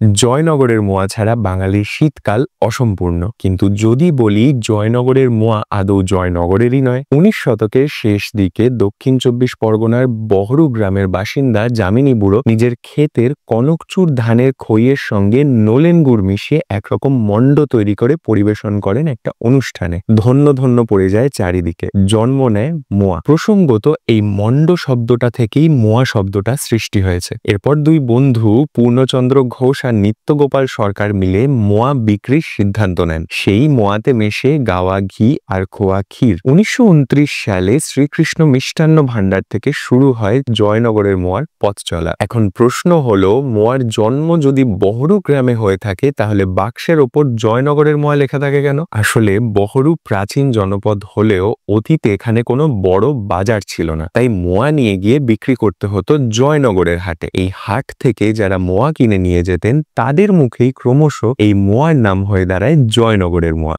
জয়নগরের মোয়া ছাড়া বাঙালির শীতকাল অসম্পূর্ণ। কিন্তু যদি বলি জয়নগরের মোয়া আদৌ জয়নগরেরই নয়। 19 শতকের শেষ দিকে দক্ষিণ 24 পরগনার বহরু গ্রামের বাসিন্দা যামিনী বুড়ো নিজের ক্ষেতের কনকচুর ধানের খইয়ের সঙ্গে নলেন গুড় মিশিয়ে একরকম মণ্ড তৈরি করে পরিবেশন করেন একটা অনুষ্ঠানে। ধন্য ধন্য পড়ে যায় চারিদিকে, জন্ম নেয় মোয়া। প্রসঙ্গত এই মণ্ড শব্দটা থেকেই মোয়া শব্দটা সৃষ্টি হয়েছে। এরপর দুই বন্ধু পূর্ণচন্দ্র ঘোষ আর নিত্যগোপাল সরকার মিলে মোয়া বিক্রির সিদ্ধান্ত নেন। সেই মোয়াতে মেশে গাওয়া ঘি আর খোয়া ক্ষীর। 1929 সালে শ্রীকৃষ্ণ মিষ্টান্ন ভাণ্ডার থেকে শুরু হয় জয়নগরের মোয়ার পথ চলা। এখন প্রশ্ন হলো, মোয়ার জন্ম যদি বহরু গ্রামে হয়ে থাকে তাহলে বাক্সের ওপর জয়নগরের মোয়া লেখা থাকে কেন? আসলে বহরু প্রাচীন জনপদ হলেও অতীতে এখানে কোনো বড় বাজার ছিল না, তাই মোয়া নিয়ে গিয়ে বিক্রি করতে হতো জয়নগরের হাটে। এই হাট থেকে যারা মোয়া কিনে নিয়ে যেতেন তাদের মুখেই ক্রমশ এই মোয়ার নাম হয়ে দাঁড়ায় জয়নগরের মোয়া।